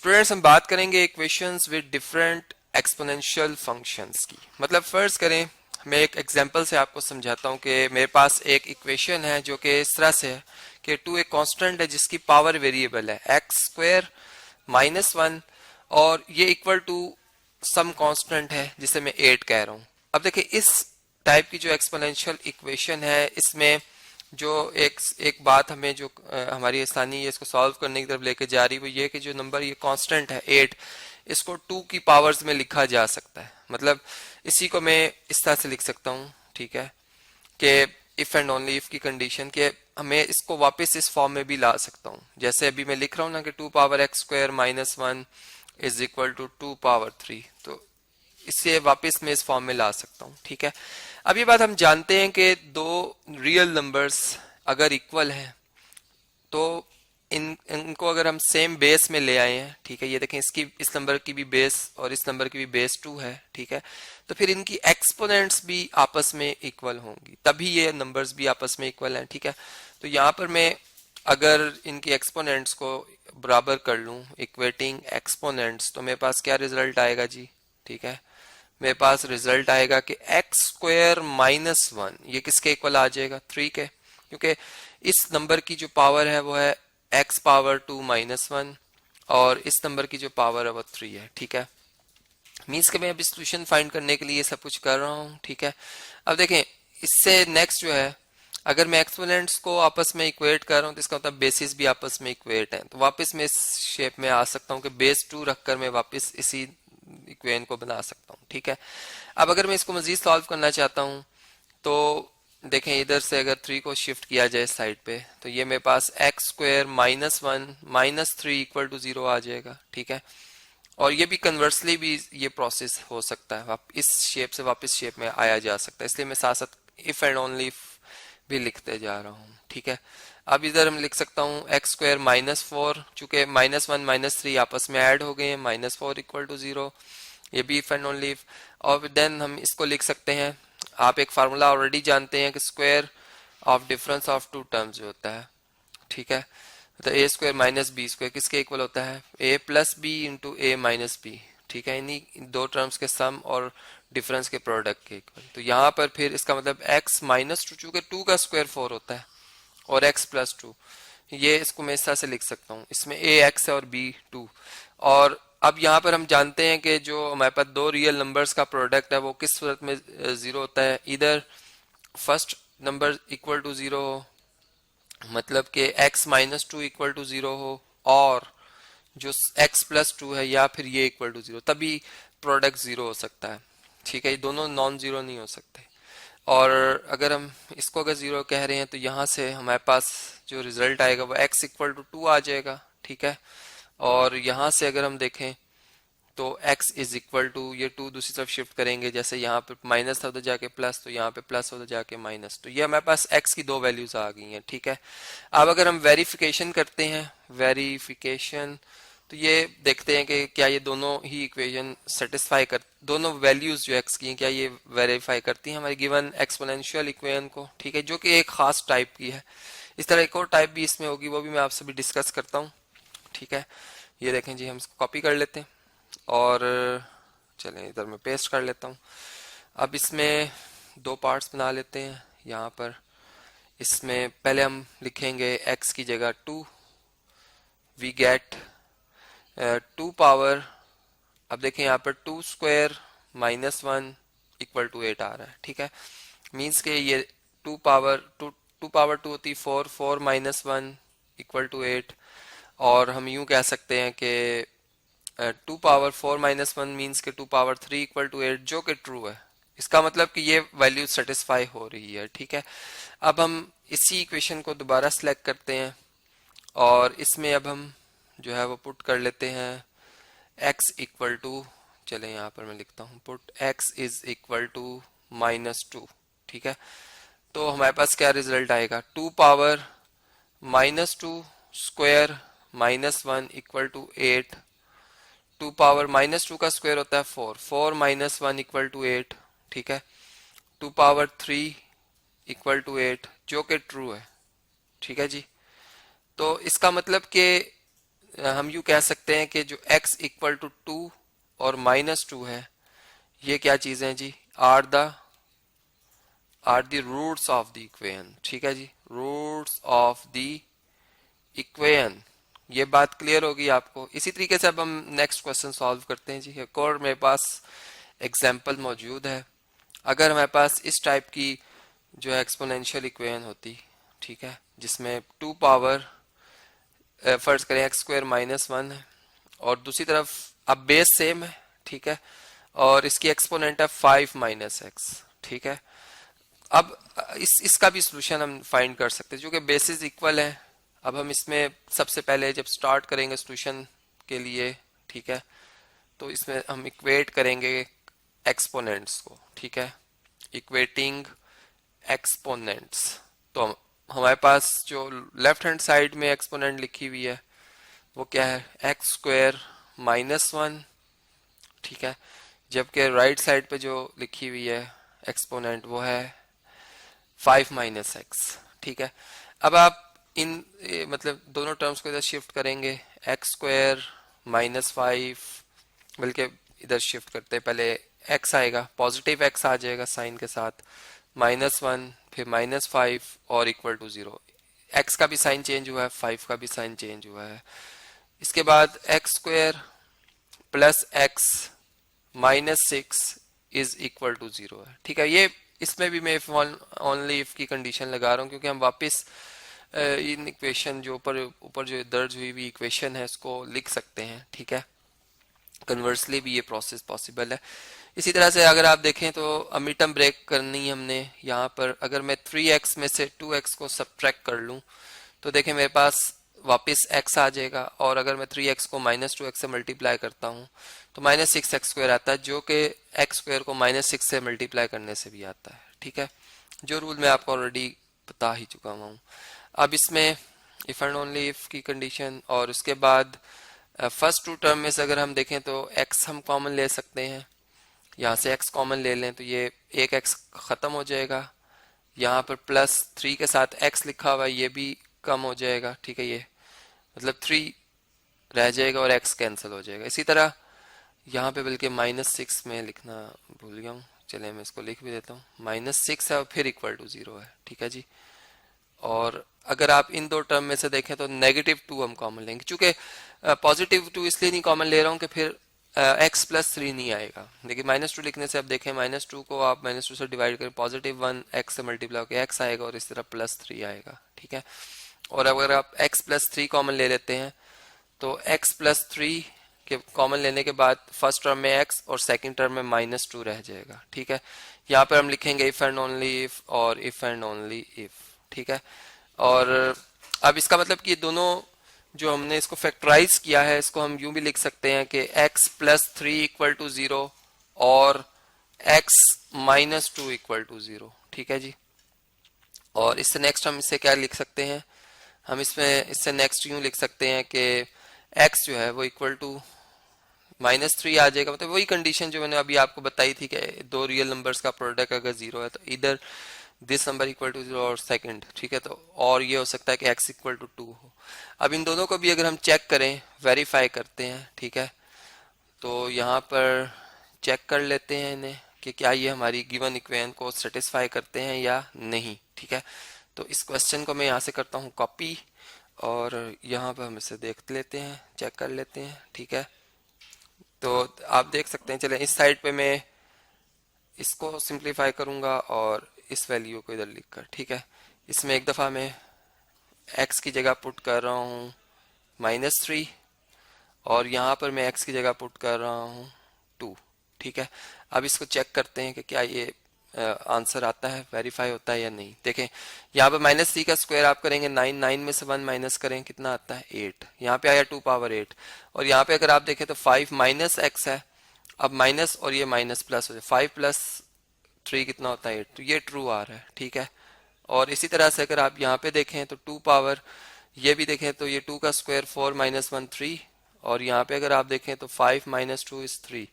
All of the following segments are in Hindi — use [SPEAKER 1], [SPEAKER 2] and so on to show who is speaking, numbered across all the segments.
[SPEAKER 1] स्टूडेंट्स हम बात करेंगे equations with different exponential functions की। मतलब फर्ज करें, मैं एक एग्जांपल से आपको समझाता हूं कि मेरे पास एक इक्वेशन है जो कि इस तरह से है कि टू एक कांस्टेंट है जिसकी पावर वेरिएबल है एक्स स्क्वायर माइनस वन, और ये इक्वल टू सम कांस्टेंट है जिसे मैं 8 कह रहा हूं। अब देखिए इस टाइप की जो एक्सपोनेंशियल इक्वेशन है, इसमें जो एक बात हमें जो हमारी आसानी है इसको सॉल्व करने की तरफ लेके जा रही है, वो ये कि जो नंबर ये कांस्टेंट है 8, इसको 2 की पावर्स में लिखा जा सकता है। मतलब इसी को मैं इस तरह से लिख सकता हूँ, ठीक है, कि इफ एंड ओनली इफ की कंडीशन के हमें इसको वापस इस फॉर्म में भी ला सकता हूँ। जैसे अभी मैं लिख रहा हूँ ना कि 2 power X square minus one is equal to 2 power 3, तो इससे वापस मैं इस फॉर्म में ला सकता हूँ, ठीक है। अब ये बात हम जानते हैं कि दो रियल नंबर्स अगर इक्वल हैं तो इनको अगर हम सेम बेस में ले आए हैं, ठीक है, ये देखें इसकी इस नंबर की भी बेस और इस नंबर की भी बेस 2 है, ठीक है, तो फिर इनकी एक्सपोनेंट्स भी आपस में इक्वल होंगी, तभी ये नंबर्स भी आपस में इक्वल हैं, ठीक है। तो यहाँ पर मैं अगर इनकी एक्सपोनेंट्स को बराबर कर लूं, इक्वेटिंग एक्सपोनेंट्स, तो मेरे पास क्या रिजल्ट आएगा जी, ठीक है, मेरे पास रिजल्ट आएगा कि एक्स स्क्वायर माइनस वन ये किसके इक्वल आ जाएगा, 3 के, क्योंकि इस नंबर की जो पावर है वो है एक्स पावर 2 माइनस वन, और इस नंबर की जो पावर है वो 3 है, ठीक है। मीन्स के मैं अभी सोल्यूशन फाइंड करने के लिए ये सब कुछ कर रहा हूँ, ठीक है। अब देखें इससे नेक्स्ट जो है, अगर मैं एक्सपोनेंट्स को आपस में इक्वेट कर रहा हूँ तो इसका मतलब बेसिस भी आपस में इक्वेट है, तो वापस मैं इस शेप में आ सकता हूँ कि बेस 2 रखकर मैं वापस इसी इक्वेशन को बना सकता हूँ, ठीक है। अब अगर मैं इसको मजीद सॉल्व करना चाहता हूँ तो देखें इधर से अगर 3 को शिफ्ट किया जाए साइड पे, तो ये मेरे पास x square minus one minus three equal to 0 आ जाएगा, ठीक है। और ये भी कन्वर्सली भी ये प्रोसेस हो सकता है, इस शेप से वापस शेप में आया जा सकता है, इसलिए मैं साथ साथ इफ एंड ओनली इफ भी लिखते जा रहा हूँ, ठीक है। अब इधर हम लिख सकता हूँ एक्स स्क्वायर माइनस फोर, चूंकि माइनस वन माइनस थ्री आपस में ऐड हो गए हैं, माइनस फोर इक्वल टू 0, ये भी इफ एंड ओनली इफ। और देन हम इसको लिख सकते हैं, आप एक फार्मूला ऑलरेडी जानते हैं कि square of difference of two terms जो होता है, ठीक है, तो A square minus B square किसके इक्वल होता है, A plus B into A minus B, ठीक है, इन्हीं दो टर्म्स के सम और डिफरेंस के प्रोडक्ट के इक्वल। तो यहाँ पर फिर इसका मतलब x माइनस टू, चूंकि 2 का स्क्वायर 4 होता है, और x प्लस टू, ये इसको मैं इस तरह से लिख सकता हूँ, इसमें a x है और b 2। और अब यहाँ पर हम जानते हैं कि जो हमारे पास दो रियल नंबर्स का प्रोडक्ट है वो किस सूरत में 0 होता है, इधर फर्स्ट नंबर इक्वल टू 0 हो, मतलब कि x minus two equal to 0 हो, और जो x प्लस टू है या फिर ये इक्वल टू 0, तभी प्रोडक्ट 0 हो सकता है, ठीक है, ये दोनों नॉन जीरो नहीं हो सकते। और अगर हम इसको अगर 0 कह रहे हैं तो यहाँ से हमारे पास जो रिजल्ट आएगा वो x इक्वल टू 2 आ जाएगा, ठीक है। और यहाँ से अगर हम देखें तो x इज इक्वल टू, ये 2 दूसरी तरफ शिफ्ट करेंगे, जैसे यहाँ पे माइनस था उधर जाके प्लस, तो यहाँ पे प्लस उधर जाके माइनस, तो ये हमारे पास x की दो वैल्यूज आ गई हैं, ठीक है। अब अगर हम वेरिफिकेशन करते हैं, वेरिफिकेशन, तो ये देखते हैं कि क्या ये दोनों ही इक्वेशन सेटिस्फाई कर, दोनों वैल्यूज जो x की हैं क्या ये वेरीफाई करती हैं हमारी गिवन एक्सपोनेंशियल इक्वेशन को, ठीक है, जो कि एक खास टाइप की है। इस तरह एक और टाइप भी इसमें होगी, वो भी मैं आपसे भी डिस्कस करता हूँ, ठीक है। ये देखें जी, हम इसको कॉपी कर लेते हैं और चलें इधर मैं पेस्ट कर लेता हूँ। अब इसमें दो पार्ट्स बना लेते हैं। यहाँ पर इसमें पहले हम लिखेंगे x की जगह 2, वी गेट 2 पावर, अब देखें यहाँ पर 2 square minus one equal to 8 आ रहा है, ठीक है। मीन्स के ये 2 पावर 2 होती 4, 4 माइनस वन इक्वल टू 8, और हम यूं कह सकते हैं कि 2 पावर 4 माइनस वन मीन्स के 2 पावर 3 इक्वल टू 8, जो कि ट्रू है। इसका मतलब कि ये वैल्यू सेटिस्फाई हो रही है, ठीक है। अब हम इसी इक्वेशन को दोबारा सिलेक्ट करते हैं और इसमें अब हम जो है वो पुट कर लेते हैं x इक्वल टू, चले यहाँ पर मैं लिखता हूँ put x is equal to minus two, ठीक है। तो हमारे पास क्या रिजल्ट आएगा, 2 power minus two square minus one equal to 8, 2 power minus two का स्क्वायर होता है 4, 4 माइनस वन इक्वल टू 8, ठीक है, 2 पावर 3 इक्वल टू 8, जो कि ट्रू है, ठीक है जी। तो इसका मतलब कि हम यूँ कह सकते हैं कि जो x इक्वल टू 2 और -2 है, ये क्या चीज़ें हैं जी, are the roots of the equation. ठीक है जी, रूट्स ऑफ द इक्वेशन। ये बात क्लियर होगी आपको। इसी तरीके से अब हम नेक्स्ट क्वेश्चन सॉल्व करते हैं जी। एक और मेरे पास एग्जाम्पल मौजूद है। अगर हमारे पास इस टाइप की जो है एक्सपोनेंशियल इक्वेशन होती, ठीक है, जिसमें 2 पावर फर्ज करें एक्स स्क्वायर -1 है, और दूसरी तरफ अब बेस सेम है, ठीक है, और इसकी एक्सपोनेंट है 5 -x। ठीक है, अब इसका भी सोल्यूशन हम फाइंड कर सकते हैं, जो कि बेसिस इक्वल है। अब हम इसमें सबसे पहले जब स्टार्ट करेंगे सोल्यूशन के लिए, ठीक है, तो इसमें हम इक्वेट करेंगे एक्सपोनेंट्स को। ठीक है, इक्वेटिंग एक्सपोनेंट्स। तो हमारे पास जो लेफ्ट हैंड साइड में एक्सपोनेंट लिखी हुई है वो क्या है, एक्स स्क्वायर -1। ठीक है, जबकि राइट साइड पे जो लिखी हुई है एक्सपोनेंट वो है 5 -x। ठीक है, अब आप इन मतलब दोनों टर्म्स को इधर शिफ्ट करेंगे, एक्स स्क्वायर -5, बल्कि इधर शिफ्ट करते हैं, पहले x आएगा, पॉजिटिव x आ जाएगा साइन के साथ, -1 फिर -5 और इक्वल टू 0। x का भी साइन चेंज हुआ है, 5 का भी साइन चेंज हुआ है। इसके बाद x square plus x -6 is equal to 0 है। ठीक है, ये इसमें भी मैं ओनली इफ की कंडीशन लगा रहा हूँ, क्योंकि हम वापस इन इक्वेशन जो ऊपर जो दर्ज हुई हुई इक्वेशन है उसको लिख सकते हैं। ठीक है, कन्वर्सली भी ये प्रोसेस पॉसिबल है। इसी तरह से अगर आप देखें तो अमिटम ब्रेक करनी है हमने यहाँ पर। अगर मैं 3x में से 2x को सब्ट्रैक्ट कर लूँ तो देखें मेरे पास वापस x आ जाएगा, और अगर मैं 3x को -2x से मल्टीप्लाई करता हूँ तो -6x² आता है, जो कि x² को -6 से मल्टीप्लाई करने से भी आता है। ठीक है, जो रूल मैं आपको ऑलरेडी बता ही चुका हूँ। अब इसमें इफ एंड ओनली इफ की कंडीशन, और उसके बाद फर्स्ट टू टर्म में से अगर हम देखें तो x हम कॉमन ले सकते हैं, यहाँ से x कॉमन ले लें तो ये एक x ख़त्म हो जाएगा, यहाँ पर +3 के साथ x लिखा हुआ है ये भी कम हो जाएगा। ठीक है, ये मतलब 3 रह जाएगा और x कैंसिल हो जाएगा। इसी तरह यहाँ पे बल्कि -6 में लिखना भूल गया हूँ, चलिए मैं इसको लिख भी देता हूँ, -6 है और फिर इक्वल टू 0 है। ठीक है जी, और अगर आप इन दो टर्म में से देखें तो -2 हम कॉमन लेंगे, चूंकि +2 इसलिए नहीं कॉमन ले रहा हूँ कि फिर x +3 नहीं आएगा। देखिए -2 लिखने से अब देखें -2 को आप -2 से डिवाइड करें, +1 x से मल्टीप्लाई होकर x आएगा और इस तरह +3 आएगा। ठीक है, और अगर आप x +3 कॉमन ले लेते हैं तो x +3 के कॉमन लेने के बाद फर्स्ट टर्म में x और सेकंड टर्म में -2 रह जाएगा। ठीक है, यहाँ पर हम लिखेंगे इफ एंड ओनली इफ और इफ एंड ओनली इफ। ठीक है, और अब इसका मतलब कि दोनों जो हमने इसको फैक्टराइज किया है इसको हम यूं भी लिख सकते हैं कि x +3 इक्वल टू 0 और x -2 इक्वल टू 0। ठीक है जी, और इससे नेक्स्ट हम इससे क्या लिख सकते हैं, हम इससे नेक्स्ट यूं लिख सकते हैं कि x जो है वो इक्वल टू -3 आ जाएगा। मतलब वही कंडीशन जो मैंने अभी आपको बताई थी कि दो रियल नंबर्स का प्रोडक्ट अगर 0 है तो इधर दिस नंबर इक्वल टू 0 और सेकंड। ठीक है, तो और ये हो सकता है कि x इक्वल टू 2 हो। अब इन दोनों को भी अगर हम चेक करें, वेरीफाई करते हैं, ठीक है, तो यहाँ पर चेक कर लेते हैं इन्हें कि क्या ये हमारी गिवन इक्वेशन को सेटिस्फाई करते हैं या नहीं। ठीक है, तो इस क्वेश्चन को मैं यहाँ से करता हूँ कॉपी, और यहाँ पर हम इसे देख लेते हैं, चेक कर लेते हैं। ठीक है, तो आप देख सकते हैं, चलें इस साइड पे मैं इसको सिंप्लीफाई करूंगा और इस वैल्यू को इधर लिखकर। ठीक है, इसमें एक दफ़ा मैं x की जगह पुट कर रहा हूँ -3 और यहाँ पर मैं x की जगह पुट कर रहा हूँ 2। ठीक है, अब इसको चेक करते हैं कि क्या ये आंसर आता है, वेरीफाई होता है या नहीं। देखें यहाँ पर -3 का स्क्वायर आप करेंगे 9, 9 में से 1 माइनस करें कितना आता है 8, यहाँ पे आया 2 पावर 8, और यहाँ पे अगर आप देखें तो 5 -x है, अब माइनस और ये माइनस प्लस हो जाए, 5 + 3 कितना होता है 8, तो ये ट्रू आ रहा है। ठीक है, और इसी तरह से अगर आप यहाँ पे देखें तो 2 पावर ये भी देखें तो ये 2 का स्क्वायर 4 - 1 3, और यहाँ पे अगर आप देखें तो 5 - 2 इज 3।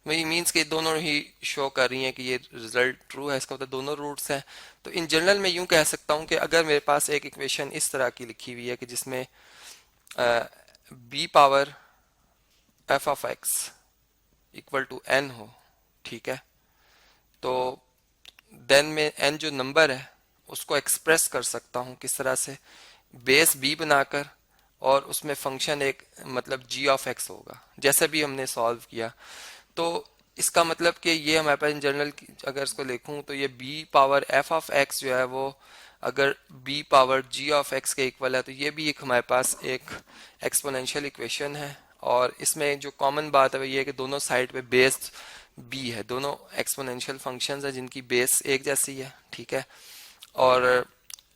[SPEAKER 1] वही मीन्स कि दोनों ही शो कर रही हैं कि ये रिजल्ट ट्रू है, इसका मतलब दोनों रूट्स हैं। तो इन जनरल मैं यूं कह सकता हूं कि अगर मेरे पास एक इक्वेशन इस तरह की लिखी हुई है कि जिसमें b power f of x equal to n हो, ठीक है, तो देन में एन जो नंबर है उसको एक्सप्रेस कर सकता हूँ किस तरह से, बेस बी बनाकर, और उसमें फंक्शन एक मतलब जी ऑफ एक्स होगा, जैसे भी हमने सॉल्व किया। तो इसका मतलब कि ये हमारे पास इन जनरल अगर इसको लिखूं तो ये b power f of x जो है वो अगर b power g of x के इक्वल है, तो ये भी एक हमारे पास एक एक्सपोनेंशियल इक्वेशन है। और इसमें जो कॉमन बात है वो ये है कि दोनों साइड पे बेस बी है, दोनों एक्सपोनेंशियल फंक्शंस है जिनकी बेस एक जैसी है, ठीक है। और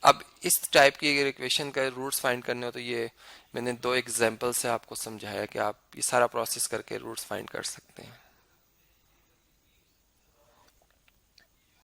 [SPEAKER 1] अब इस टाइप की अगर इक्वेशन का रूट्स फाइंड करने हो तो ये मैंने दो एग्जांपल से आपको समझाया कि आप ये सारा प्रोसेस करके रूट्स फाइंड कर सकते हैं।